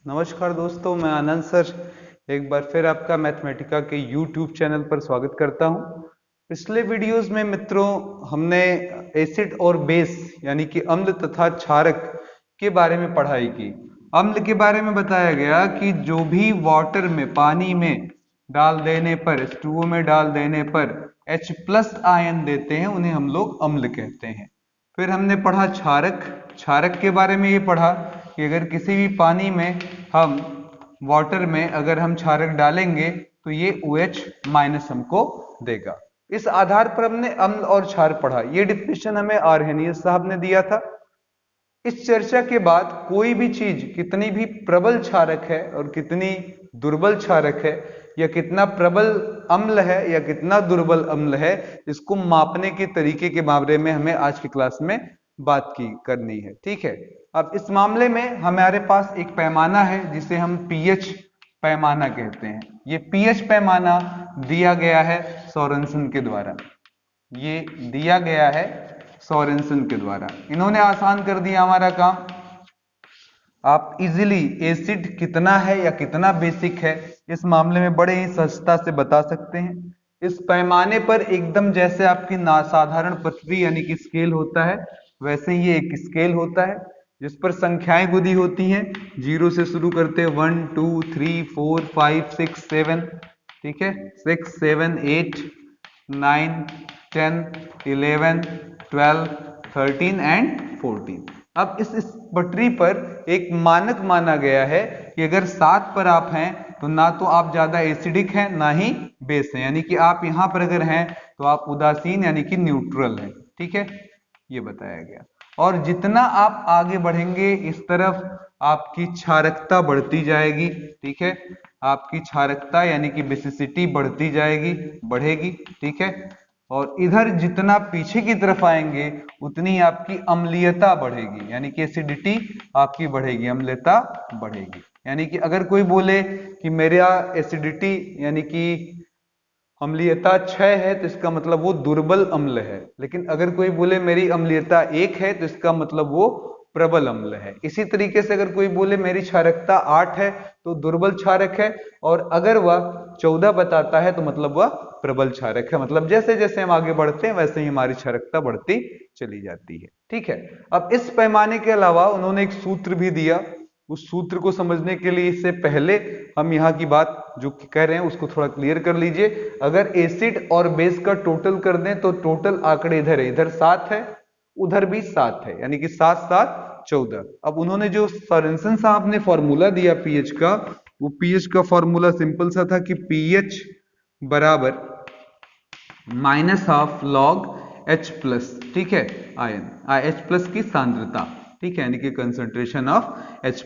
नमस्कार दोस्तों, मैं आनंद सर एक बार फिर आपका मैथमेटिका के YouTube चैनल पर स्वागत करता हूं। पिछले वीडियोस में मित्रों हमने एसिड और बेस यानी कि अम्ल तथा क्षारक के बारे में पढ़ाई की। अम्ल के बारे में बताया गया कि जो भी वाटर में पानी में डाल देने पर H2O में डाल देने पर H+ आयन देते हैं उन्हें हम लोग अम्ल कहते हैं। फिर हमने पढ़ा क्षारक। क्षारक के बारे में ये पढ़ा कि अगर किसी भी पानी में हम वाटर में अगर हम क्षारक डालेंगे तो ये OH- हमको देगा। इस आधार पर हमने अम्ल और क्षार पढ़ा। ये डिफिनेशन हमें आर्हेनियस साहब ने दिया था। इस चर्चा के बाद कोई भी चीज कितनी भी प्रबल क्षारक है और कितनी दुर्बल क्षारक है, या कितना प्रबल अम्ल है या कितना दुर्बल अम्ल है, इसको मापने के तरीके के बारे में हमें आज की क्लास में बात करनी है। ठीक है। अब इस मामले में हमारे पास एक पैमाना है जिसे हम पीएच पैमाना कहते हैं। ये पीएच पैमाना दिया गया है सोरेनसन के द्वारा। ये दिया गया है सोरेनसन के द्वारा। इन्होंने आसान कर दिया हमारा काम। आप इजीली एसिड कितना है या कितना बेसिक है इस मामले में बड़े ही सहजता से बता सकते हैं। इस पैमाने पर एकदम जैसे आपकी साधारण पृथ्वी यानी कि स्केल होता है, वैसे ही ये एक स्केल होता है जिस पर संख्याएं गुदी होती हैं। 0 से शुरू करते हैं 1 2 3 4 5 6 7। ठीक है, 6 7 8 9 10 11 12 13 एंड 14। अब इस पटरी पर एक मानक माना गया है कि अगर 7 पर आप हैं तो ना तो आप ज्यादा एसिडिक हैं ना ही बेस हैं, यानी कि आप यहां पर अगर हैं तो आप उदासीन यानी कि न्यूट्रल हैं। ठीक है, ये बताया गया। और जितना आप आगे बढ़ेंगे इस तरफ आपकी क्षारकता बढ़ती जाएगी। ठीक है, आपकी क्षारकता यानी कि बेसिसिटी बढ़ती जाएगी, बढ़ेगी। ठीक है, और इधर जितना पीछे की तरफ आएंगे उतनी आपकी अम्लीयता बढ़ेगी, यानी कि एसिडिटी आपकी बढ़ेगी, अम्लता बढ़ेगी। यानी कि अगर कोई बोले कि मेरा एसिडिटी यानी कि अम्लीयता 6 है तो इसका मतलब वो दुर्बल अम्ल है, लेकिन अगर कोई बोले मेरी अम्लीयता 1 है तो इसका मतलब वो प्रबल अम्ल है। इसी तरीके से अगर कोई बोले मेरी क्षारकता 8 है तो दुर्बल क्षारक है, और अगर वह 14 बताता है तो मतलब वह प्रबल क्षारक है। मतलब जैसे जैसे हम आगे बढ़ते हैं वैसे ही हमारी क्षारकता बढ़ती चली जाती है। ठीक है। अब इस पैमाने के अलावा उन्होंने एक सूत्र भी दिया। उस सूत्र को समझने के लिए इससे पहले हम यहाँ की बात जो कह रहे हैं उसको थोड़ा क्लियर कर लीजिए। अगर एसिड और बेस का टोटल कर दें तो टोटल आंकड़े इधर है, इधर 7 है, उधर भी 7 है, यानी कि 7 7 14। अब उन्होंने जो सोरेनसन साहब ने फॉर्मूला दिया पीएच का, वो पीएच का फॉर्मूला सिंपल सा था कि पीएच बराबर -12 log H+। ठीक है, आयन H+ की सांद्रता। ठीक है, यानी कि कंसंट्रेशन ऑफ H+।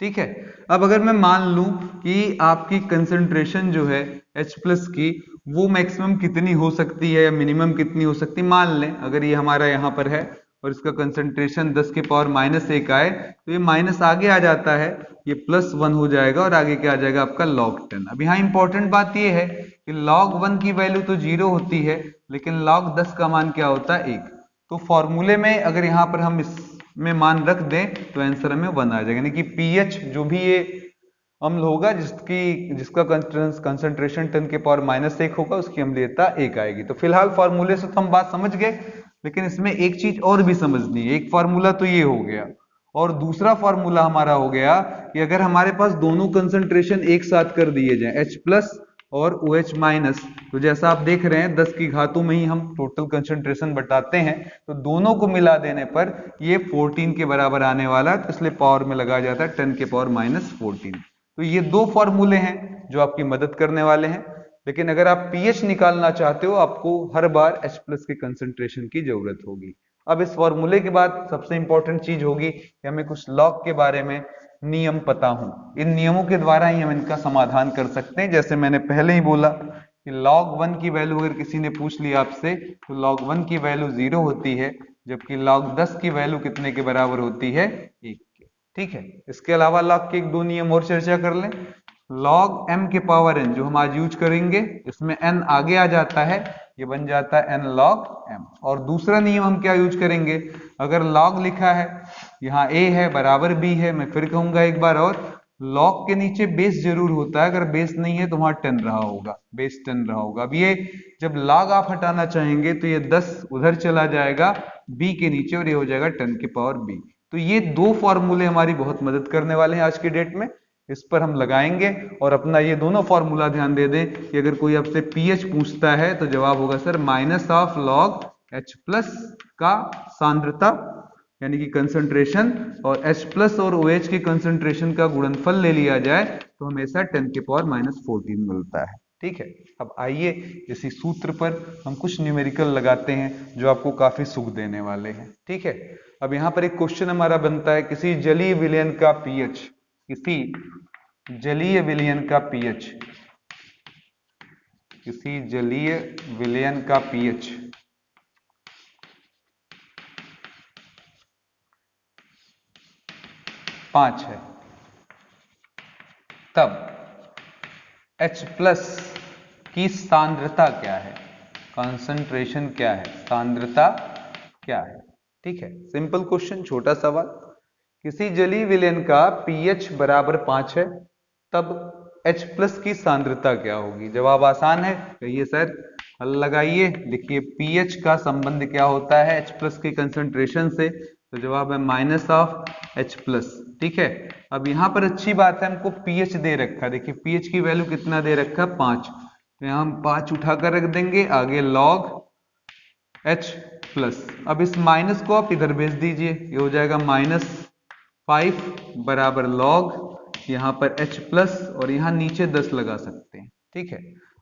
ठीक है। अब अगर मैं मान लूं कि आपकी कंसंट्रेशन जो है H+ की वो मैक्सिमम कितनी हो सकती है या मिनिमम कितनी हो सकती है, मान लें अगर ये हमारा यहाँ पर है और इसका कंसंट्रेशन 10 के पावर -1 आए तो ये माइनस आगे आ जाता है, ये +1 हो जाएगा और आगे क्या आ जाएगा आपका log 10। अब यहाँ इंपॉर्टेंट बात ये है कि log 1 की वैल्यू तो 0 होती है, लेकिन log 10 का मान क्या होता है 1। तो फॉर्मूले में अगर यहाँ पर हम इसमें मान रख दें तो आंसर हमें 1 आ जाएगा, यानी कि पीएच जो भी ये अम्ल होगा जिसका कंसंट्रेशन 10 के पावर -1 होगा उसकी अम्लीयता 1 आएगी। तो फिलहाल फॉर्मूले से तो हम बात समझ गए, लेकिन इसमें एक चीज और भी समझनी है। एक फार्मूला तो ये हो गया, और दूसरा फार्मूला हमारा हो गया कि अगर हमारे पास दोनों कंसंट्रेशन एक साथ कर दिए जाए H+ और OH-, तो जैसा आप देख रहे हैं 10 की घातों में ही हम टोटल कंसंट्रेशन बताते हैं, तो दोनों को मिला देने पर ये 14 के बराबर आने वाला है, तो इसलिए पावर में लगाया जाता है 10 के पावर -14। तो ये दो फॉर्मूले हैं जो आपकी मदद करने वाले हैं। लेकिन अगर आप पीएच निकालना चाहते हो आपको हर बार H+ के कंसंट्रेशन की जरूरत होगी। अब इस फॉर्मूले के बाद सबसे इंपॉर्टेंट चीज होगी कि हमें कुछ लॉग के बारे में नियम पता हो। इन नियमों के द्वारा ही हम इनका समाधान कर सकते हैं। जैसे मैंने पहले ही बोला कि log 1 की वैल्यू अगर किसी ने पूछ लिया आपसे तो log 1 की वैल्यू 0 होती है, जबकि log 10 की वैल्यू कितने के बराबर होती है 1 के। ठीक है। इसके अलावा log के एक दो नियम और चर्चा कर लें। log m के पावर n जो हम आज यूज करेंगे, इसमें n आगे आ जाता है, ये बन जाता है n log m। और दूसरा नियम हम क्या यूज करेंगे, अगर log लिखा है यहाँ a है बराबर b है, मैं फिर कहूंगा एक बार, और लॉग के नीचे बेस जरूर होता है, अगर बेस नहीं है तो वहां 10 रहा होगा, बेस 10 रहा होगा। अब ये जब लॉग आप हटाना चाहेंगे तो ये 10 उधर चला जाएगा b के नीचे और ये हो जाएगा 10 की पावर b। तो ये दो फॉर्मूले हमारी बहुत मदद करने वाले हैं आज की डेट में, इस पर हम लगाएंगे। और अपना ये दोनों फॉर्मूला ध्यान दे दें कि अगर कोई आपसे pH पूछता है तो जवाब होगा sir minus of log H plus का सांद्रता यानी कि कंसंट्रेशन, और H प्लस और OH की कंसंट्रेशन का गुणनफल ले लिया जाए तो हमेशा 10 की पावर -14 मिलता है। ठीक है, अब आइए इसी सूत्र पर हम कुछ न्यूमेरिकल लगाते हैं जो आपको काफी सुख देने वाले हैं। ठीक है, अब यहाँ पर एक क्वेश्चन हमारा बनता है, किसी जलीय विलयन का pH, किसी जलीय विलयन का pH, किसी जलीय विलयन का pH 5 है, तब H प्लस की सांद्रता क्या है, कंसंट्रेशन क्या है, सांद्रता क्या है। ठीक है, सिंपल क्वेश्चन, छोटा सवाल। किसी जलीय विलयन का pH बराबर 5 है, तब H प्लस की सांद्रता क्या होगी। जवाब आसान है, कहिए सर, हल लगाइए। देखिए pH का संबंध क्या होता है H प्लस की कंसंट्रेशन से, तो जवाब है माइनस ऑफ H प्लस। ठीक है, अब यहां पर अच्छी बात है, हमको pH दे रखा है, देखिए pH की वैल्यू कितना दे रखा है 5, तो यहां हम 5 उठाकर रख देंगे, आगे log H प्लस। अब इस माइनस को आप इधर भेज दीजिए, ये हो जाएगा -5 बराबर log यहाँ पर H प्लस, और यहाँ नीचे 10 लगा सकते हैं। ठीक है,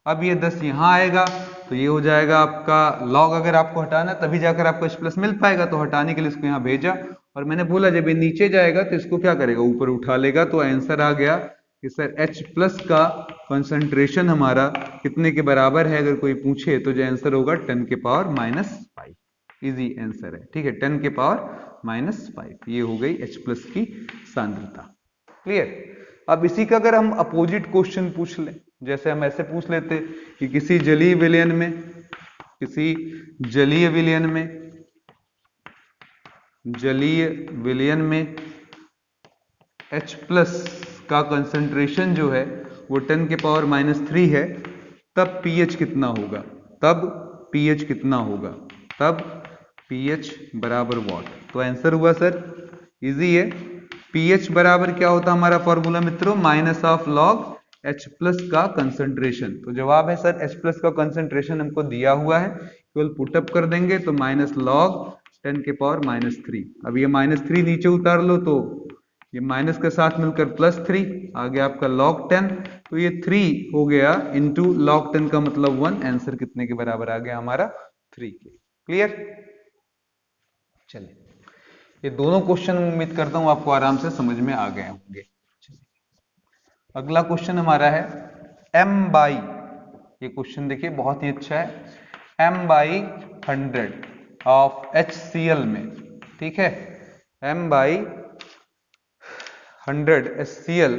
अब ये 10 यहाँ आएगा तो ये हो जाएगा आपका log, अगर आपको हटाना तभी जाकर आपको H प्लस मिल पाएगा, तो हटाने के लिए इसको यहाँ भेजा। और मैंने बोला जब ये नीचे जाएगा तो इसको क्या करेगा, ऊपर उठा लेगा। तो आंसर आ गया कि सर H प्लस का कंसंट्रेशन हमारा कितने के बराबर है, अगर कोई पूछे तो जो आंसर होगा 10 के पावर -5। इजी आंसर है। ठीक है, 10 के पावर -5, ये हो गई H प्लस की सांद्रता। क्लियर। अब इसी का अगर हम अपोजिट क्वेश्चन पूछ लें, जैसे हम ऐसे पूछ लेते कि किसी जलीय विलयन में, किसी जलीय विलयन में, जलीय विलयन में H प्लस का कंसंट्रेशन जो है वो 10 के पावर -3 है, तब pH कितना होगा, तब pH कितना होगा, तब pH बराबर वॉट। तो आंसर हुआ सर, इजी है, pH बराबर क्या होता है हमारा फॉर्मूला मित्रों, minus of log H plus का कंसंट्रेशन। तो जवाब है सर H प्लस का कंसंट्रेशन हमको दिया हुआ है, केवल पुटअप कर देंगे तो माइनस लॉग 10 के पावर -3। अब ये -3 नीचे उतार लो तो ये माइनस के साथ मिलकर +3 आ गया आपका log 10, तो ये 3 हो गया इंटू log 10 का मतलब 1। आंसर कितने के बराबर आ गया हमारा, 3 के। क्लियर। चलिए, ये दोनों क्वेश्चन उम्मीद करता हूं आपको आराम से समझ में आ गए होंगे। अगला क्वेश्चन हमारा है m/, ये क्वेश्चन देखिए बहुत ही अच्छा है, m/100 ऑफ HCl में। ठीक है, m/100 HCl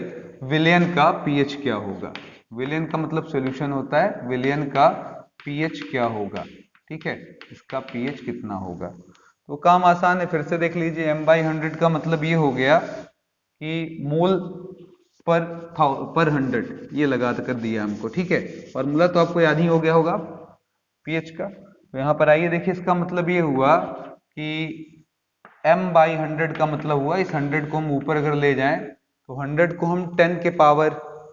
विलयन का pH क्या होगा। विलयन का मतलब सॉल्यूशन होता है, विलयन का pH क्या होगा। ठीक है, इसका pH कितना होगा। तो काम आसान है, फिर से देख लीजिए, m/100 का मतलब ये हो गया कि मोल पर 100 ये लगा कर दिया हमको। ठीक है, फॉर्मूला तो आपको याद ही हो गया होगा pH का। तो यहाँ पर आइए देखिए, इसका मतलब ये हुआ कि m/100 का मतलब हुआ, इस 100 को हम ऊपर अगर ले जाएं तो 100 को हम 10 के पावर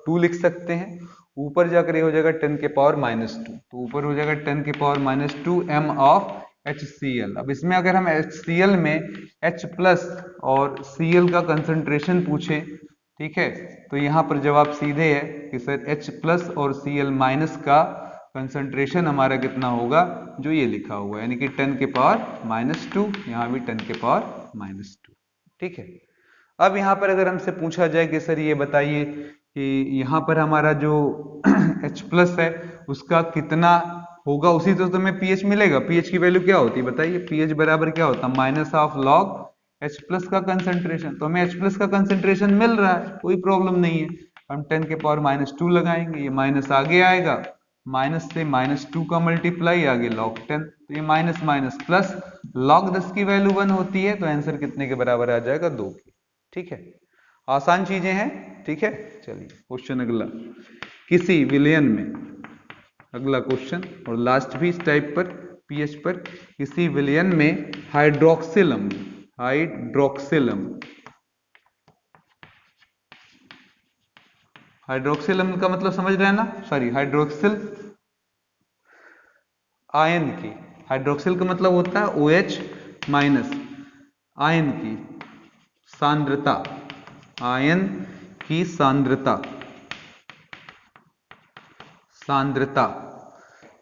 2 लिख सकते हैं, ऊपर जाकर ये हो जाएगा 10 के पावर -2, तो ऊपर हो जाएगा 10 के पावर -2 m ऑफ HCl। अब इसमें अगर हम HCl में H प्लस और Cl का कंसंट्रेशन पूछे, ठीक है, तो यहाँ पर जवाब सीधे है कि सर H प्लस और Cl माइनस का कंसंट्रेशन हमारा कितना होगा, जो ये लिखा हुआ है, यानी कि 10 के पावर -2, यहाँ भी 10 के पावर -2। ठीक है, अब यहाँ पर अगर हमसे पूछा जाए कि सर ये बताइए कि यहाँ पर हमारा जो H प्लस है उसका कितना होगा, उसी तो तुम्हें pH मिलेगा। pH की वैल्यू क्या होती है बताइए, pH बराबर क्या होता है, minus of log H plus का कंसंट्रेशन। तो हमें H प्लस का कंसंट्रेशन मिल रहा है, कोई प्रॉब्लम नहीं है, हम 10 के पावर -2 लगाएंगे, ये माइनस आगे आएगा, माइनस से -2 का मल्टीप्लाई आगे log 10, तो ये माइनस माइनस प्लस, log 10 की वैल्यू 1 होती है, तो आंसर कितने के बराबर आ जाएगा, 2 के। ठीक है, आसान चीजें हैं, ठीक है। चलिए क्वेश्चन अगला, किसी विलयन में, अगला क्वेश्चन और लास्ट भी इस टाइप पर पीएच पर, किसी विलयन में हाइड्रोक्सिल अम्ल, हाइड्रोक्सिल अम्ल का मतलब समझ रहे हैं ना, सॉरी हाइड्रोक्सिल आयन की, हाइड्रोक्सिल का मतलब होता है OH माइनस, आयन की सांद्रता, आयन की सांद्रता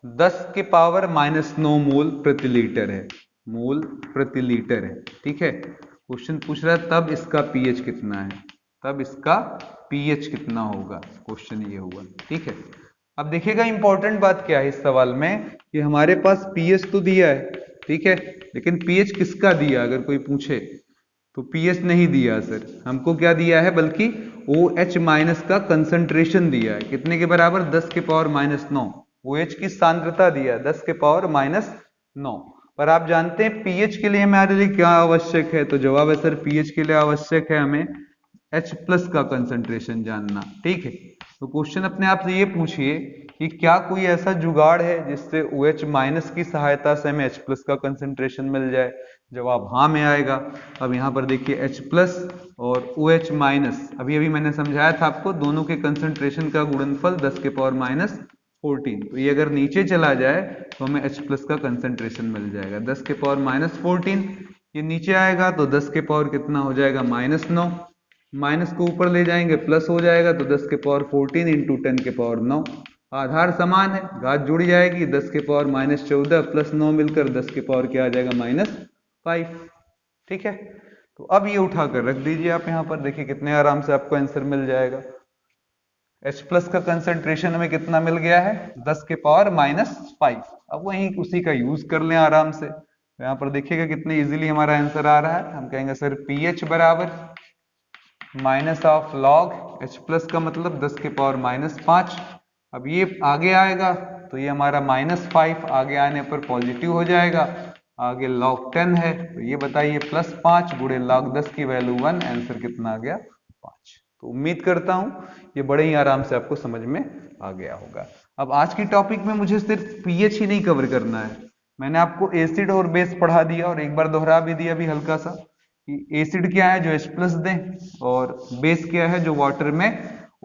10⁻⁹ मोल प्रति लीटर है, मोल प्रति लीटर है, ठीक है। क्वेश्चन पूछ रहा है तब इसका पीएच कितना है, तब इसका पीएच कितना होगा, क्वेश्चन ये हुआ, ठीक है। अब देखिएगा इंपॉर्टेंट बात क्या है इस सवाल में कि हमारे पास पीएच तो दिया है, ठीक है, लेकिन पीएच किसका दिया, अगर कोई पूछे तो पीएच नहीं दिया सर, हमको क्या दिया है, बल्कि OH माइनस का कंसंट्रेशन दिया है, कितने के बराबर, 10⁻⁹ OH की सांद्रता दिया है 10⁻⁹। पर आप जानते हैं पीएच के लिए हमारे लिए क्या आवश्यक है, तो जवाब है सर पीएच के लिए आवश्यक है हमें H+ का कंसंट्रेशन जानना, ठीक है। तो क्वेश्चन अपने आप से ये पूछिए कि क्या कोई ऐसा जुगाड़ है जिससे OH माइनस की सहायता से हमें H+ का कंसंट्रेशन मिल जाए, जवाब हाँ में आएगा। अब यहाँ पर देखिए H+ और OH माइनस, अभी अभी मैंने समझाया था आपको, दोनों के कंसंट्रेशन का गुणनफल 10⁻⁴, तो ये अगर नीचे चला जाए तो हमें H+ का कंसंट्रेशन मिल जाएगा 10⁻⁴, ये नीचे आएगा तो 10 के पावर कितना हो जाएगा, -9, माइनस को ऊपर ले जाएंगे प्लस हो जाएगा, तो 10⁻⁴ इंटू 10⁻⁹, आधार समान है, घात जुड़ जाएगी, 10⁻⁻14 प्लस 9 मिलकर 10 के पावर क्या आ जाएगा, -5, ठीक है। तो अब ये उठाकर रख दीजिए आप यहाँ पर, देखिए कितने आराम से आपको आंसर मिल जाएगा। H+ का कंसंट्रेशन हमें कितना मिल गया है, 10⁻⁻5। अब वहीं उसी का यूज कर लें आराम से, तो यहाँ पर देखिएगा कितने इजीली हमारा आंसर आ रहा है। हम कहेंगे सर पीएच बराबर -log H+ का मतलब 10⁻⁻5। अब ये आगे आएगा तो ये हमारा -5 आगे आने पर पॉजिटिव हो जाएगा, आगे log 10 है तो ये बताइए +5 गुणे log 10 की वैल्यू 1, आंसर कितना आ गया, 5। तो उम्मीद करता हूं ये बड़े ही आराम से आपको समझ में आ गया होगा। अब आज की टॉपिक में मुझे सिर्फ पीएच ही नहीं कवर करना है, मैंने आपको एसिड और बेस पढ़ा दिया और एक बार दोहरा भी दिया अभी हल्का सा कि एसिड क्या है जो H+ दें और बेस क्या है जो वाटर में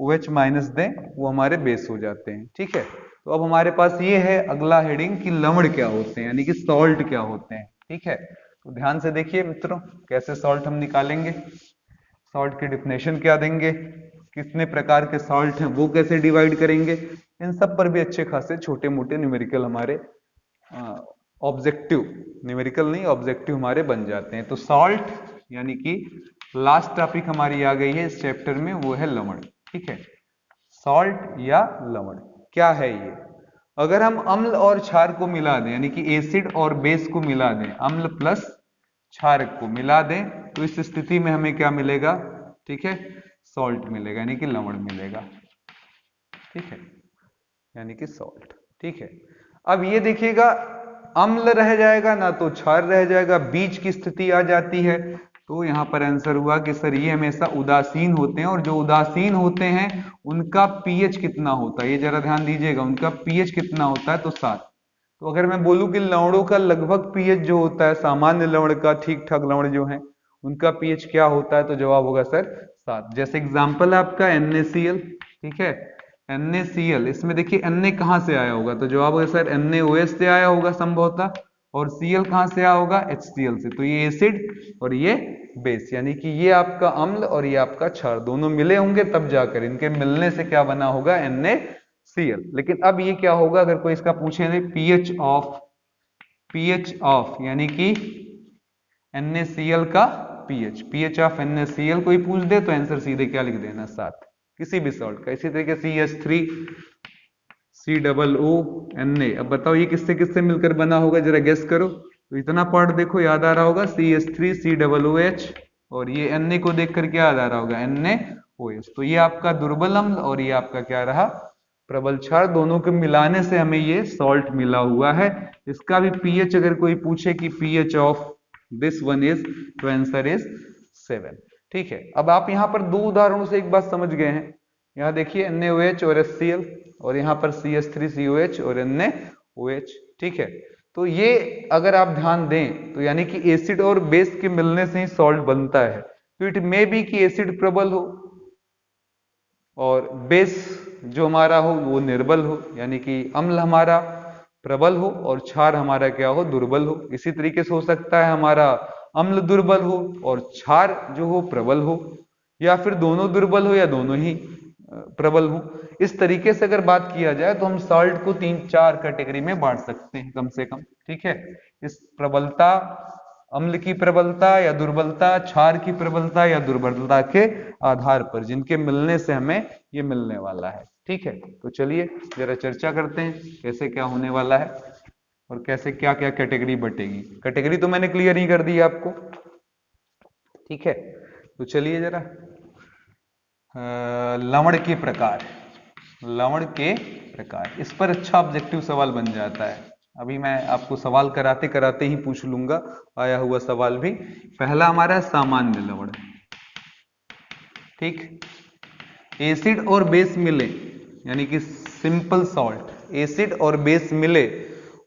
OH माइनस दें, वो हमारे बेस हो जाते हैं, ठीक है। तो अब हमारे पास ये है अगला हेडिंग कि लवण क्या होते हैं, यानी कि सॉल्ट क्या होते हैं, ठीक है। तो ध्यान से देखिए मित्रों, कैसे सॉल्ट हम निकालेंगे, सॉल्ट की डिफिनेशन क्या देंगे, कितने प्रकार के सॉल्ट हैं वो कैसे डिवाइड करेंगे, इन सब पर भी अच्छे खासे छोटे मोटे न्यूमेरिकल हमारे ऑब्जेक्टिव, न्यूमेरिकल नहीं ऑब्जेक्टिव हमारे बन जाते हैं। तो सॉल्ट यानी कि लास्ट टॉपिक हमारी आ गई है इस चैप्टर में, वो है लवण, ठीक है। सॉल्ट या लवण क्या है ये, अगर हम अम्ल और क्षार को मिला दें, यानी कि एसिड और बेस को मिला दें, अम्ल प्लस क्षारक को मिला दें, तो इस स्थिति में हमें क्या मिलेगा, ठीक है, सॉल्ट मिलेगा, यानी कि लवण मिलेगा, ठीक है, यानी कि सॉल्ट, ठीक है। अब ये देखिएगा अम्ल रह जाएगा ना तो क्षार रह जाएगा, बीच की स्थिति आ जाती है, तो यहां पर आंसर हुआ कि सर ये हमेशा उदासीन होते हैं, और जो उदासीन होते हैं उनका पीएच कितना होता है, ये जरा ध्यान दीजिएगा, उनका पीएच कितना होता है, तो 7। तो अगर मैं बोलूं कि लवणों का लगभग पीएच जो होता है, सामान्य लवण का, ठीक ठाक लवण जो है उनका पीएच क्या होता है, तो जवाब होगा सर 7। जैसे एग्जाम्पल है आपका NaCl, ठीक है, NaCl, इसमें देखिए Na कहां से आया होगा, तो जवाब होगा सर NaOH से आया होगा संभवतः, और Cl कहां से आया होगा, HCl से। तो ये एसिड और ये बेस, यानी कि ये आपका अम्ल और ये आपका क्षार दोनों मिले होंगे, तब जाकर इनके मिलने से क्या बना होगा, NaCl। लेकिन अब ये क्या होगा, अगर कोई इसका पूछे पीएच ऑफ यानी कि NaCl का पीएच ऑफ NaCl कोई पूछ दे तो आंसर सीधे क्या लिख देना, 7, किसी भी सॉल्ट का। इसी तरीके CH3 COO Na, अब बताओ ये किससे किससे मिलकर बना होगा, जरा गेस करो। तो इतना पार्ट देखो याद आ रहा होगा, CH3 COOH, और ये Na को देखकर क्या याद आ रहा होगा, NaOH। तो ये आपका दुर्बल अम्ल और ये आपका क्या रहा, प्रबल क्षार, दोनों के मिलाने से हमें ये सॉल्ट मिला हुआ है। इसका भी पीएच अगर कोई पूछे कि pH of this one is, तो आंसर इज 7, ठीक है, अब आप यहाँ पर दो उदाहरणों से एक बात समझ गए हैं। यहाँ देखिए NaOH और HCl, और यहाँ पर CH3COH और NaOH। ठीक है, तो ये अगर आप ध्यान दें तो यानी कि एसिड और बेस के मिलने से ही सॉल्ट बनता है। तो इट मे बी कि एसिड प्रबल हो और बेस जो हमारा हो वो निर्बल हो, यानी कि अम्ल हमारा प्रबल हो और क्षार हमारा क्या हो, दुर्बल हो। इसी तरीके से हो सकता है हमारा अम्ल दुर्बल हो और क्षार जो हो प्रबल हो, या फिर दोनों दुर्बल हो या दोनों ही प्रबल हो। इस तरीके से अगर बात किया जाए तो हम सॉल्ट को 3-4 कैटेगरी में बांट सकते हैं कम से कम। ठीक है, इस प्रबलता, अम्ल की प्रबलता या दुर्बलता, क्षार की प्रबलता या दुर्बलता के आधार पर, जिनके मिलने से हमें ये मिलने वाला है। ठीक है, तो चलिए जरा चर्चा करते हैं कैसे क्या होने वाला है और कैसे क्या क्या कैटेगरी बटेगी। कैटेगरी तो मैंने क्लियर ही कर दी आपको। ठीक है, तो चलिए जरा लवण के प्रकार, लवण के प्रकार, इस पर अच्छा ऑब्जेक्टिव सवाल बन जाता है। अभी मैं आपको सवाल कराते कराते ही पूछ लूंगा आया हुआ सवाल भी। पहला हमारा सामान्य लवण। ठीक, एसिड और बेस मिले, यानी कि सिंपल सॉल्ट, एसिड और बेस मिले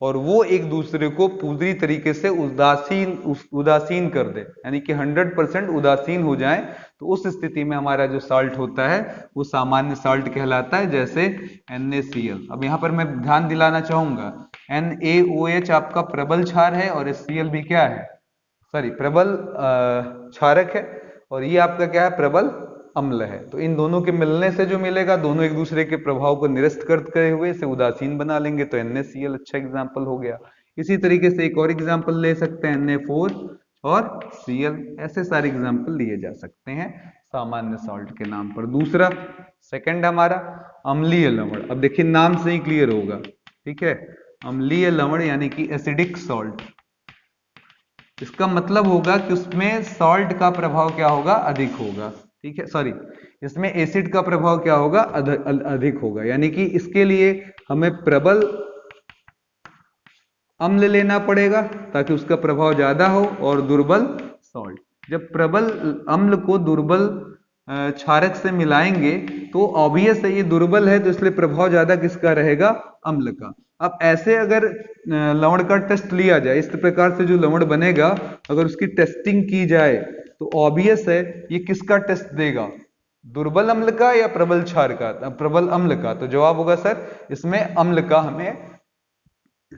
और वो एक दूसरे को पूरी तरीके से उदासीन कर दे, यानी कि 100% उदासीन हो जाए, तो उस स्थिति में हमारा जो साल्ट होता है वो सामान्य साल्ट कहलाता है, जैसे NaCl। अब यहाँ पर मैं ध्यान दिलाना चाहूंगा, NaOH आपका प्रबल क्षार है और HCl भी क्या है, सॉरी प्रबल क्षारक है, और ये आपका क्या है, प्रबल अम्ल है। तो इन दोनों के मिलने से जो मिलेगा, दोनों एक दूसरे के प्रभाव को निरस्त करते हुए इसे उदासीन बना लेंगे, तो NaCl अच्छा एग्जाम्पल हो गया। इसी तरीके से एक और एग्जाम्पल ले सकते हैं, Na4 और Cl, ऐसे सारे एग्जाम्पल लिए जा सकते हैं सामान्य सॉल्ट के नाम पर। दूसरा, सेकंड हमारा अम्लीय लवण। अब देखिए नाम से ही क्लियर होगा। ठीक है, अम्लीय लवण यानी कि एसिडिक सॉल्ट। इसका मतलब होगा कि उसमें सॉल्ट का प्रभाव क्या होगा, अधिक होगा। ठीक है, सॉरी, इसमें एसिड का प्रभाव क्या होगा, अधिक होगा। यानी कि इसके लिए हमें प्रबल अम्ल लेना पड़ेगा ताकि उसका प्रभाव ज्यादा हो, और दुर्बल सॉल्ट। जब प्रबल अम्ल को दुर्बल क्षारक से मिलाएंगे तो ऑब्वियस है ये दुर्बल है, तो इसलिए प्रभाव ज्यादा किसका रहेगा, अम्ल का। अब ऐसे अगर लवण का टेस्ट लिया जाए, इस प्रकार से जो लवण बनेगा अगर उसकी टेस्टिंग की जाए तो ऑब्वियस है ये किसका टेस्ट देगा, दुर्बल अम्ल का या प्रबल क्षार का, प्रबल अम्ल का। तो जवाब होगा सर इसमें अम्ल का हमें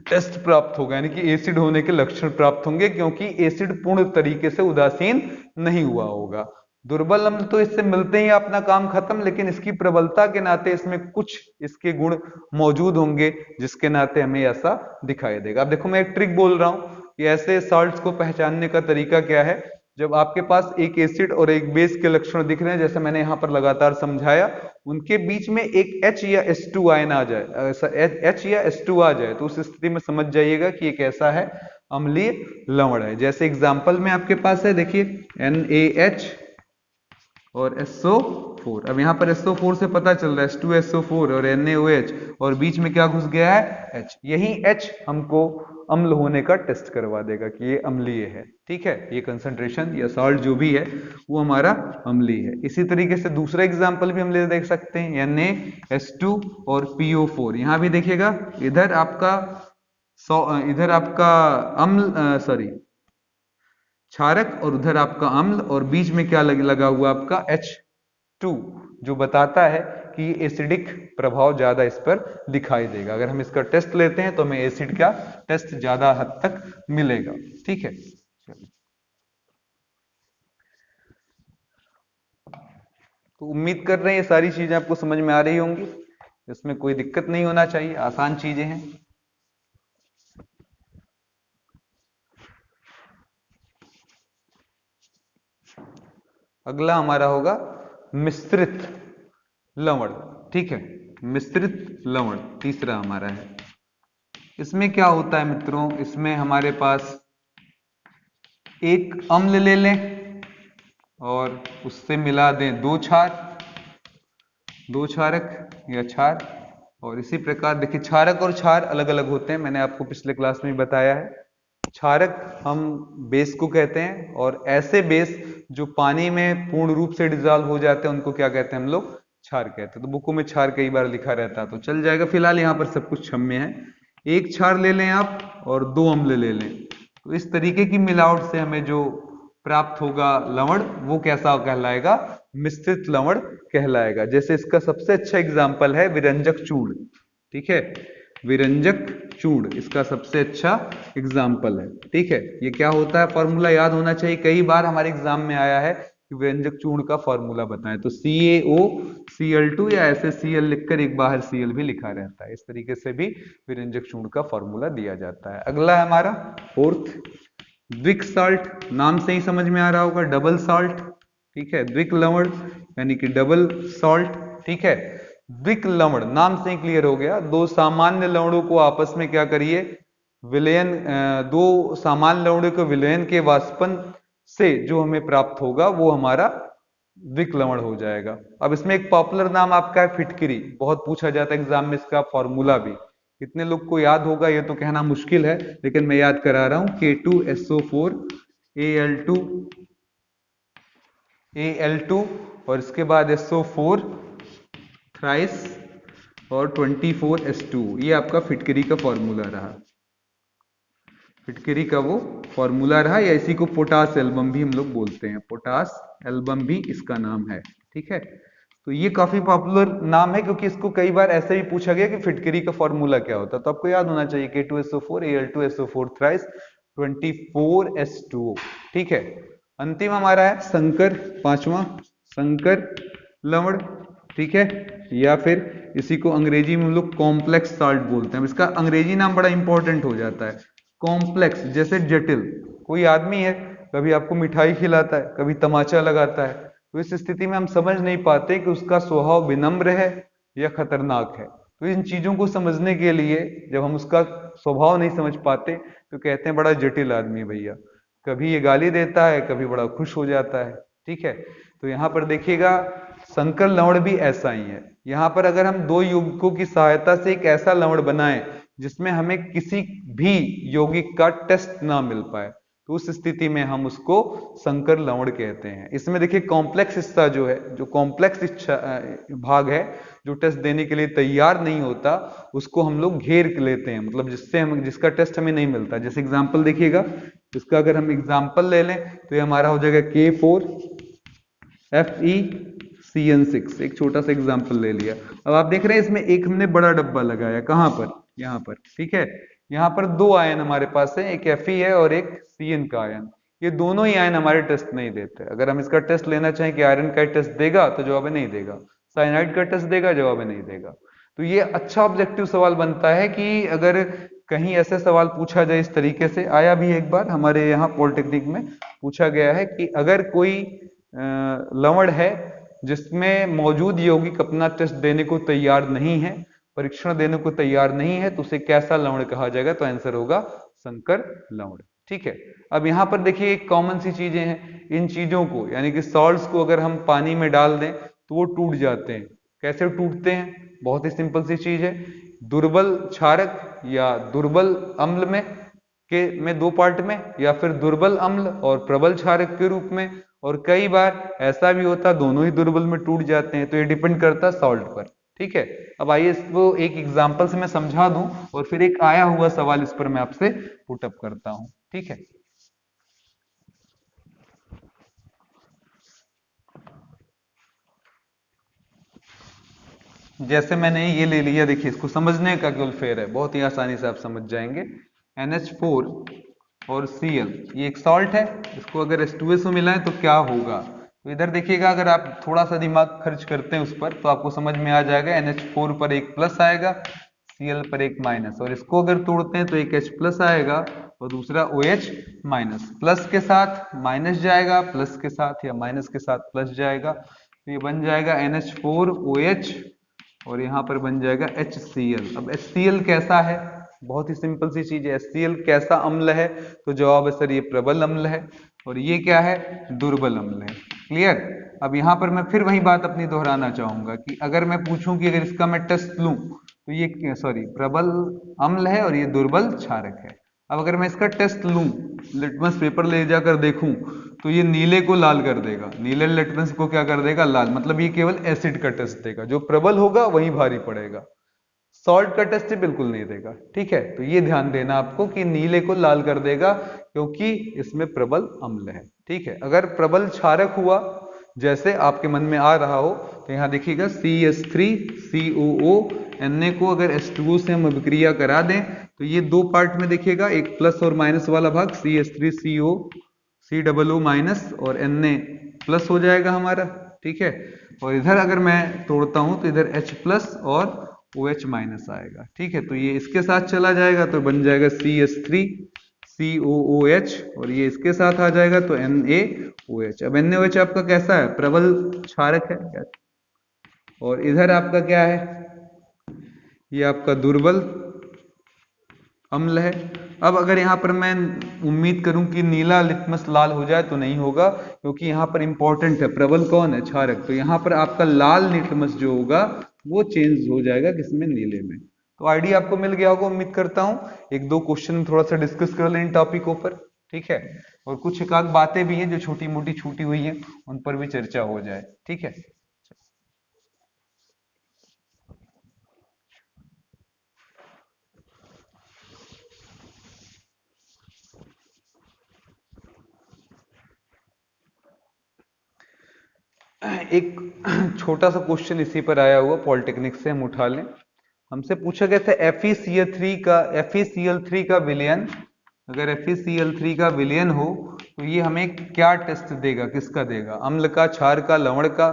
टेस्ट प्राप्त होगा, यानी कि एसिड होने के लक्षण प्राप्त होंगे, क्योंकि एसिड पूर्ण तरीके से उदासीन नहीं हुआ होगा। दुर्बल अम्ल तो इससे मिलते ही अपना काम खत्म, लेकिन इसकी प्रबलता के नाते इसमें कुछ इसके गुण मौजूद होंगे जिसके नाते हमें ऐसा दिखाई देगा। अब देखो मैं एक ट्रिक बोल रहा हूं कि ऐसे सॉल्ट्स को पहचानने का तरीका क्या है। जब आपके पास एक एसिड और एक बेस के लक्षण दिख रहे हैं, जैसे मैंने यहां पर लगातार समझाया, उनके बीच में एक H या H2 आयन आ जाए, H या H2 आ जाए, तो उस स्थिति में समझ जाइएगा कि ये कैसा है, अम्लीय लवण है। जैसे एग्जांपल में आपके पास है, देखिए NaH और SO4। अब यहाँ पर SO4 से पता चल रहा है H2SO4 और NaOH, और बीच में क्या घुस गया है, H। यही H हमको अम्ल होने का टेस्ट करवा देगा कि ये अम्लीय है। ठीक है, ये कंसंट्रेशन या सॉल्ट जो भी है वो हमारा अम्लीय है। इसी तरीके से दूसरा एग्जाम्पल भी हम ले देख सकते हैं, NaH2 और PO4। यहाँ भी देखिएगा, इधर आपका अम्ल, सॉरी क्षारक, और उधर आपका अम्ल, और बीच में क्या लगा हुआ आपका H2, जो बताता है कि एसिडिक प्रभाव ज्यादा इस पर दिखाई देगा। अगर हम इसका टेस्ट लेते हैं तो हमें एसिड का टेस्ट ज्यादा हद तक मिलेगा। ठीक है, तो उम्मीद कर रहे हैं ये सारी चीजें आपको समझ में आ रही होंगी, इसमें कोई दिक्कत नहीं होना चाहिए, आसान चीजें हैं। अगला हमारा होगा मिश्रित लवण। ठीक है, मिश्रित लवण तीसरा हमारा है। इसमें क्या होता है मित्रों, इसमें हमारे पास एक अम्ल ले लें और उससे मिला दें दो क्षार, दो क्षारक या क्षार। और इसी प्रकार देखिए क्षारक और क्षार अलग अलग होते हैं, मैंने आपको पिछले क्लास में बताया है। क्षारक हम बेस को कहते हैं, और ऐसे बेस जो पानी में पूर्ण रूप से डिजॉल्व हो जाते हैं उनको क्या कहते हैं हम लोग? क्षार कहते हैं। तो बुकों में क्षार कई बार लिखा रहता है तो चल जाएगा। फिलहाल यहाँ पर सब कुछ क्षम्य है। एक क्षार ले लें आप और 2 अम्ल ले लें, तो इस तरीके की मिलावट से हमें जो प्राप्त होगा लवण, वो कैसा कहलाएगा? मिश्रित लवण कहलाएगा। जैसे इसका सबसे अच्छा एग्जाम्पल है विरंजक चूर्ण। ठीक है, विरंजक चूर्ण इसका सबसे अच्छा एग्जाम्पल है। ठीक है, ये क्या होता है? फॉर्मूला याद होना चाहिए, कई बार हमारे एग्जाम में आया है कि विरंजक चूर्ण का फॉर्मूला बताएं, तो CaOCl2 या ऐसे Cl लिखकर एक बाहर Cl भी लिखा रहता है। इस तरीके से भी विरंजक चूर्ण का फॉर्मूला दिया जाता है। अगला है हमारा फोर्थ, द्विक साल्ट। नाम से ही समझ में आ रहा होगा, डबल साल्ट। ठीक है, द्विक लवण यानी कि डबल सॉल्ट। ठीक है, द्विक लवण नाम से ही क्लियर हो गया, दो सामान्य लवणों को आपस में क्या करिए? विलयन, दो सामान्य लवणों के विलयन के वाष्पन से जो हमें प्राप्त होगा वो हमारा द्विक लवण हो जाएगा। अब इसमें एक पॉपुलर नाम आपका है फिटकिरी, बहुत पूछा जाता है एग्जाम में इसका फॉर्मूला भी। कितने लोग को याद होगा ये तो कहना मुश्किल है, लेकिन मैं याद करा रहा हूं, K2SO4 Al2 और इसके बाद SO4 थ्राइस और 24S2, ये आपका फिटकरी का फॉर्मूला रहा। फिटकरी का वो फॉर्मूला रहा, या इसी को पोटास एल्बम भी हम लोग बोलते हैं, पोटास एल्बम भी इसका नाम है। ठीक है, तो ये काफी पॉपुलर नाम है क्योंकि इसको कई बार ऐसे भी पूछा गया कि फिटकरी का फॉर्मूला क्या होता है, तो आपको याद होना चाहिए K2SO4 Al2SO4 थ्राइस 24S2O। ठीक है, अंतिम हमारा है संकर, पांचवा संकर लवण। ठीक है, या फिर इसी को अंग्रेजी में हम लोग कॉम्प्लेक्स साल्ट बोलते हैं। इसका अंग्रेजी नाम बड़ा इंपॉर्टेंट हो जाता है, कॉम्प्लेक्स, जैसे जटिल। कोई आदमी है, कभी आपको मिठाई खिलाता है, कभी तमाचा लगाता है, तो इस स्थिति में हम समझ नहीं पाते कि उसका स्वभाव विनम्र है या खतरनाक है। तो इन चीजों को समझने के लिए जब हम उसका स्वभाव नहीं समझ पाते तो कहते हैं बड़ा जटिल आदमी भैया, कभी ये गाली देता है, कभी बड़ा खुश हो जाता है। ठीक है, तो यहाँ पर देखिएगा संकर लवण भी ऐसा ही है। यहाँ पर अगर हम दो यौगिकों की सहायता से एक ऐसा लवण बनाएं जिसमें हमें किसी भी यौगिक का टेस्ट ना मिल पाए, तो उस स्थिति में हम उसको संकर लवण कहते हैं। इसमें देखिए कॉम्प्लेक्स हिस्सा जो है, जो कॉम्प्लेक्स भाग है, जो टेस्ट देने के लिए तैयार नहीं होता, उसको हम लोग घेर लेते हैं, मतलब जिससे हम, जिसका टेस्ट हमें नहीं मिलता। जैसे एग्जांपल देखिएगा, इसका अगर हम एग्जांपल ले लें तो ये हमारा हो जाएगा K4FeCN6, एक छोटा सा एग्जांपल ले लिया। अब आप देख रहे हैं इसमें एक हमने बड़ा डब्बा लगाया, कहां पर? यहाँ पर। ठीक है, यहाँ पर दो आयन हमारे पास है, एक Fe है और एक Cn का आयन। ये दोनों ही आयन हमारे टेस्ट नहीं देते। अगर हम इसका टेस्ट लेना चाहें कि आयरन का टेस्ट देगा तो जवाब नहीं देगा, साइनाइड का टेस्ट देगा, जवाब नहीं देगा। तो ये अच्छा ऑब्जेक्टिव सवाल बनता है कि अगर कहीं ऐसे सवाल पूछा जाए, इस तरीके से आया भी एक बार हमारे यहाँ पॉलिटेक्निक में पूछा गया है कि अगर कोई लवण है जिसमें मौजूद यौगिक अपना टेस्ट देने को तैयार नहीं है, परीक्षण देने को तैयार नहीं है, तो उसे कैसा लवण कहा जाएगा? तो आंसर होगा संकर लवण। ठीक है, अब यहाँ पर देखिए एक कॉमन सी चीजें हैं, इन चीजों को यानी कि सॉल्ट्स को अगर हम पानी में डाल दें तो वो टूट जाते हैं। कैसे टूटते हैं? बहुत ही सिंपल सी चीज है, दुर्बल क्षारक या दुर्बल अम्ल में दो पार्ट में, या फिर दुर्बल अम्ल और प्रबल क्षारक के रूप में, और कई बार ऐसा भी होता दोनों ही दुर्बल में टूट जाते हैं। तो ये डिपेंड करता है सॉल्ट पर। ठीक है, अब आइए इसको एक एग्जांपल से मैं समझा दूं और फिर एक आया हुआ सवाल इस पर मैं आपसे पुटअप करता हूं। ठीक है, जैसे मैंने ये ले लिया, देखिए इसको समझने का केवल फेर है, बहुत ही आसानी से आप समझ जाएंगे। NH4 और Cl, ये एक सॉल्ट है, इसको अगर H2SO मिलाएं तो क्या होगा? तो इधर देखिएगा, अगर आप थोड़ा सा दिमाग खर्च करते हैं उस पर तो आपको समझ में आ जाएगा। NH4 पर एक प्लस आएगा, Cl पर एक माइनस, और इसको अगर तोड़ते हैं तो एक H प्लस आएगा और दूसरा OH माइनस। प्लस के साथ माइनस जाएगा, प्लस के साथ या माइनस के साथ प्लस जाएगा, तो ये बन जाएगा NH4OH और यहाँ पर बन जाएगा HCl। अब HCl कैसा है? बहुत ही सिंपल सी चीज है, HCl कैसा अम्ल है? तो जवाब है सर ये प्रबल अम्ल है, और ये क्या है? दुर्बल अम्ल है। क्लियर? अब यहाँ पर मैं फिर वही बात अपनी दोहराना चाहूंगा कि अगर मैं पूछूं कि अगर इसका मैं टेस्ट लूं तो ये, सॉरी, प्रबल अम्ल है और ये दुर्बल क्षारक है। अब अगर मैं इसका टेस्ट लूं, लिटमस पेपर ले जाकर देखूं, तो ये नीले को लाल कर देगा, नीले लिटमस को क्या कर देगा, लाल। मतलब ये केवल एसिड का टेस्ट देगा, जो प्रबल होगा वही भारी पड़ेगा, सॉल्ट का टेस्ट बिल्कुल नहीं देगा। ठीक है, तो ये ध्यान देना आपको कि नीले को लाल कर देगा क्योंकि इसमें प्रबल अम्ल है। ठीक है, अगर प्रबल क्षारक हुआ जैसे आपके मन में आ रहा हो, तो यहाँ देखिएगा CH3COO, Na को अगर H2O से हम अभिक्रिया करा दें तो ये दो पार्ट में देखिएगा, एक प्लस और माइनस वाला भाग CH3CO COO माइनस और Na प्लस हो जाएगा हमारा। ठीक है, और इधर अगर मैं तोड़ता हूं तो इधर H प्लस और OH माइनस आएगा। ठीक है, तो ये इसके साथ चला जाएगा तो बन जाएगा CH3COOH, और ये इसके साथ आ जाएगा तो NaOH। अब NaOH आपका कैसा है, प्रबल क्षारक है, और इधर आपका क्या है, ये आपका दुर्बल अम्ल है। अब अगर यहाँ पर मैं उम्मीद करूं कि नीला लिटमस लाल हो जाए तो नहीं होगा, क्योंकि यहाँ पर इंपॉर्टेंट है, प्रबल कौन है, क्षारक। तो यहाँ पर आपका लाल लिटमस जो होगा वो चेंज हो जाएगा किसमें, नीले में। तो आइडिया आपको मिल गया होगा उम्मीद करता हूं। एक दो क्वेश्चन थोड़ा सा डिस्कस कर लें इन टॉपिकों पर। ठीक है, और कुछ एक आध बातें भी हैं जो छोटी मोटी छूटी हुई हैं, उन पर भी चर्चा हो जाए। ठीक है, एक छोटा सा क्वेश्चन इसी पर आया हुआ पॉलिटेक्निक से, हम उठा लें। हमसे पूछा गया था FeCl3 का विलयन, अगर FeCl3 का विलयन हो तो ये हमें क्या टेस्ट देगा, किसका देगा, अम्ल का, क्षार का, लवण का,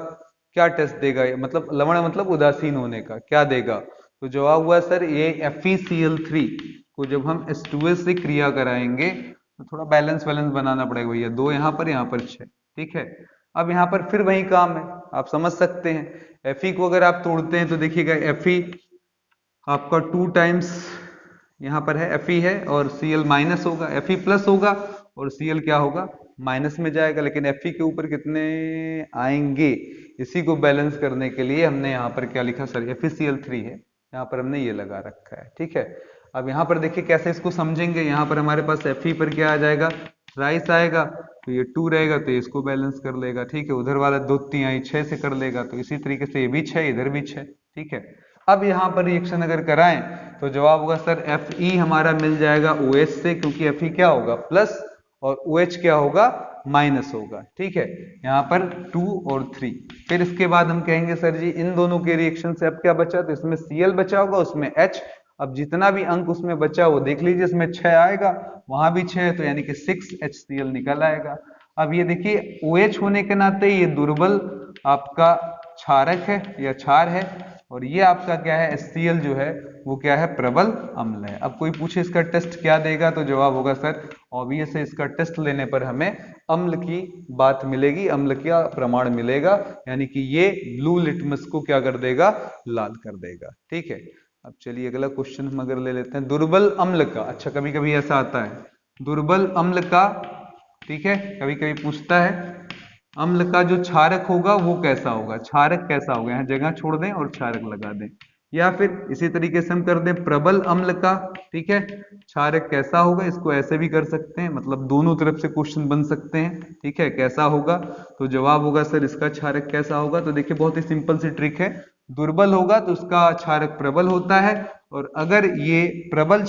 क्या टेस्ट देगा, मतलब लवण मतलब उदासीन होने का, क्या देगा। तो जवाब हुआ सर ये FeCl3 को जब हम H2S से क्रिया कराएंगे तो थोड़ा बैलेंस बनाना पड़ेगा भैया, दो यहाँ पर 6। ठीक है, अब यहाँ पर फिर वही काम है, आप समझ सकते हैं। Fe को अगर आप तोड़ते हैं तो देखिएगा Fe आपका 2 टाइम्स यहाँ पर है, Fe है, और Cl माइनस होगा, Fe प्लस होगा और Cl क्या होगा, माइनस में जाएगा। लेकिन Fe के ऊपर कितने आएंगे, इसी को बैलेंस करने के लिए हमने यहाँ पर क्या लिखा सर, FeCl3 है, यहाँ पर हमने ये लगा रखा है। ठीक है, अब यहाँ पर देखिए कैसे इसको समझेंगे। यहाँ पर हमारे पास Fe पर क्या आ जाएगा, राइस आएगा, तो ये 2 रहेगा तो इसको बैलेंस कर लेगा। ठीक है, उधर वाला 2 3 6 से कर लेगा, तो इसी तरीके से ये भी 6, इधर भी 6। ठीक है, अब यहाँ पर रिएक्शन अगर कराएं तो जवाब होगा सर Fe हमारा मिल जाएगा OH से, क्योंकि Fe क्या होगा, प्लस, और OH क्या होगा, माइनस होगा। ठीक है, यहाँ पर 2 और 3। फिर इसके बाद हम कहेंगे सर जी इन दोनों के रिएक्शन से अब क्या बचा, तो इसमें Cl बचा होगा, उसमें H। अब जितना भी अंक उसमें बचा वो देख लीजिए, इसमें 6 आएगा, वहां भी 6 है, तो यानी कि 6HCl निकल आएगा। अब ये देखिए OH होने के नाते ये दुर्बल आपका क्षारक है या क्षार है, और ये आपका क्या है, HCl जो है वो क्या है, प्रबल अम्ल है। अब कोई पूछे इसका टेस्ट क्या देगा, तो जवाब होगा सर ऑब्वियस है, इसका टेस्ट लेने पर हमें अम्ल की बात मिलेगी, अम्ल का प्रमाण मिलेगा, यानी कि ये ब्लू लिटमस को क्या कर देगा, लाल कर देगा। ठीक है, अब चलिए अगला क्वेश्चन हम अगर ले लेते हैं, दुर्बल अम्ल का। अच्छा, कभी कभी ऐसा आता है दुर्बल अम्ल का, ठीक है, कभी कभी पूछता है अम्ल का जो क्षारक होगा वो कैसा होगा, क्षारक कैसा होगा, यहाँ जगह छोड़ दें और क्षारक लगा दें, या फिर इसी तरीके से हम कर दें प्रबल अम्ल का। ठीक है, क्षारक कैसा होगा, इसको ऐसे भी कर सकते हैं, मतलब दोनों तरफ से क्वेश्चन बन सकते हैं। ठीक है, कैसा होगा, तो जवाब होगा सर इसका क्षारक कैसा होगा। तो देखिए बहुत ही सिंपल सी ट्रिक है, दुर्बल होगा तो उसका क्षारक प्रबल होता है, और अगर ये प्रबल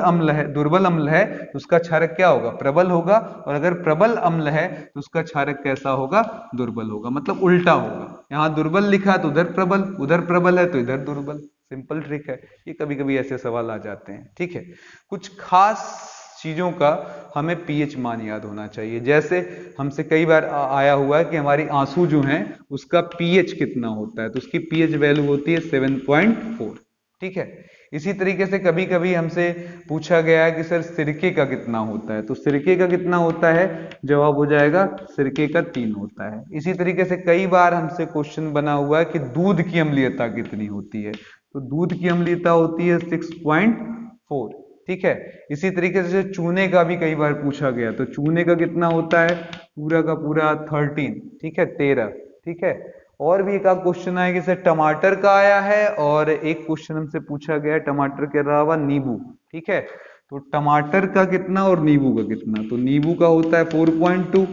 अम्ल है, दुर्बल अम्ल है, तो उसका क्षारक क्या होगा, प्रबल होगा, और अगर प्रबल अम्ल है तो उसका क्षारक कैसा होगा, दुर्बल होगा, मतलब उल्टा होगा। यहाँ दुर्बल लिखा तो उधर प्रबल, उधर प्रबल है तो इधर दुर्बल। सिंपल ट्रिक है, ये कभी कभी ऐसे सवाल आ जाते हैं। ठीक है, कुछ खास चीजों का हमें पीएच मान याद होना चाहिए। जैसे हमसे कई बार आया हुआ है कि हमारी आंसू जो हैं उसका पीएच कितना होता है, तो उसकी पीएच वैल्यू होती है 7.4। ठीक है, इसी तरीके से कभी कभी हमसे पूछा गया है कि सर सिरके का कितना होता है, तो सिरके का कितना होता है, जवाब हो जाएगा सिरके का 3 होता है। इसी तरीके से कई बार हमसे क्वेश्चन बना हुआ है कि दूध की अम्लीयता कितनी होती है, तो दूध की अम्लीयता होती है 6.4। ठीक है, इसी तरीके से चूने का भी कई बार पूछा गया, तो चूने का कितना होता है, पूरा का पूरा 13। ठीक है, 13। ठीक है, और भी एक आध क्वेश्चन आया कि सर टमाटर का आया है, और एक क्वेश्चन हमसे पूछा गया है टमाटर के अलावा नींबू। ठीक है, तो टमाटर का कितना और नींबू का कितना, तो नींबू का होता है 4.2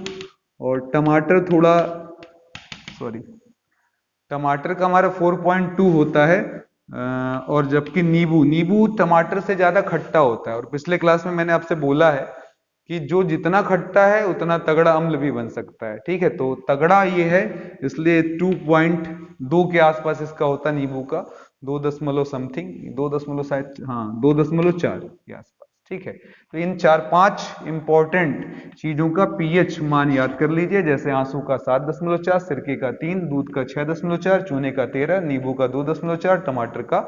और टमाटर थोड़ा, सॉरी, टमाटर का हमारा 4.2 होता है, और जबकि नींबू नींबू टमाटर से ज्यादा खट्टा होता है। और पिछले क्लास में मैंने आपसे बोला है कि जो जितना खट्टा है उतना तगड़ा अम्ल भी बन सकता है। ठीक है, तो तगड़ा ये है, इसलिए 2.2 के आसपास इसका होता है नींबू का, 2 दशमलव समथिंग, 2 दशमलव शायद, हाँ 2.4 के आसपास। ठीक है, तो इन 4-5 इंपॉर्टेंट चीजों का पीएच मान याद कर लीजिए, जैसे आंसू का 7.4, सिरके का 3, दूध का 6.4, चूने का 13, नींबू का 2.4, टमाटर का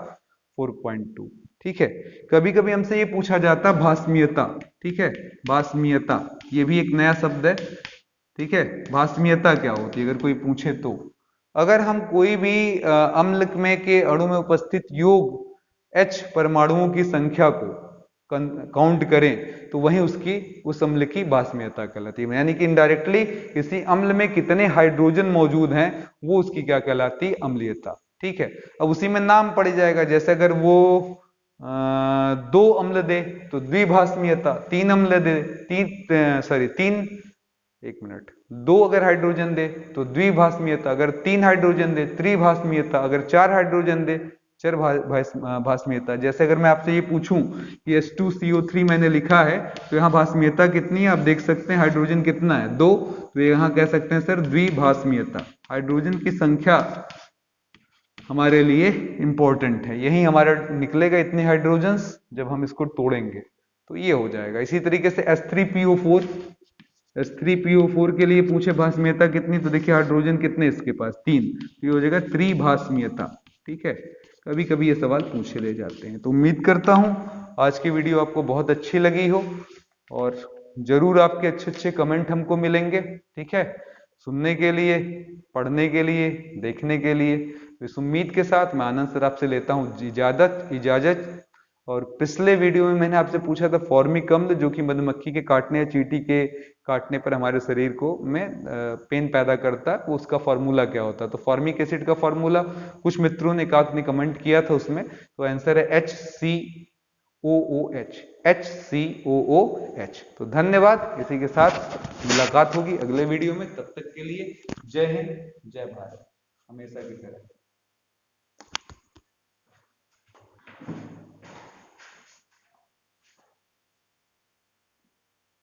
4.2। ठीक है, कभी कभी हमसे ये पूछा जाता है भास्मीयता। ठीक है, भास्मीयता ये भी एक नया शब्द है। ठीक है, भास्मीयता क्या होती है अगर कोई पूछे तो, अगर हम कोई भी अम्ल में के अणु में उपस्थित योग H परमाणुओं की संख्या को काउंट करें तो वही उसकी उस अम्ल की भास्मीयता कहलाती है। यानी कि इनडायरेक्टली किसी अम्ल में कितने हाइड्रोजन मौजूद हैं वो उसकी क्या कहलाती है, अम्लीयता। ठीक है, अब उसी में नाम पड़ जाएगा, जैसे अगर वो 2 अम्ल दे तो द्विभास्मीयता, 3 अम्ल दे, एक मिनट, 2 अगर हाइड्रोजन दे तो द्विभास्मीयता, अगर 3 हाइड्रोजन दे त्रिभास्मीयता, अगर 4 हाइड्रोजन दे चर भास्मीयता। जैसे अगर मैं आपसे ये पूछूं कि H2CO3 मैंने लिखा है तो यहाँ भास्मीयता कितनी है, आप देख सकते हैं हाइड्रोजन कितना है 2, तो यहाँ कह सकते हैं सर द्विभास्मीयता। हाइड्रोजन की संख्या हमारे लिए इंपॉर्टेंट है, यही हमारा निकलेगा इतने हाइड्रोजन्स जब हम इसको तोड़ेंगे तो ये हो जाएगा। इसी तरीके से H3PO4 के लिए पूछे भास्मीयता कितनी, तो देखिए हाइड्रोजन कितने इसके पास 3, तो ये हो जाएगा त्रिभास्मीयता। ठीक है, कभी कभी ये सवाल पूछे ले जाते हैं। तो उम्मीद करता हूं आज की वीडियो आपको बहुत अच्छी लगी हो और जरूर आपके अच्छे अच्छे कमेंट हमको मिलेंगे। ठीक है, सुनने के लिए, पढ़ने के लिए, देखने के लिए। तो इस उम्मीद के साथ मैं आनंद सर आपसे लेता हूं इजाजत। और पिछले वीडियो में मैंने आपसे पूछा था फॉर्मिक अम्ल, जो कि मधुमक्खी के काटने या चींटी के काटने पर हमारे शरीर को में पेन पैदा करता है, उसका फॉर्मूला क्या होता है। तो फॉर्मिक एसिड का फॉर्मूला कुछ मित्रों ने कमेंट किया था उसमें, तो आंसर है HCOOH। तो धन्यवाद, इसी के साथ मुलाकात होगी अगले वीडियो में। तब तक के लिए जय हिंद, जय भारत, हमेशा की तरह।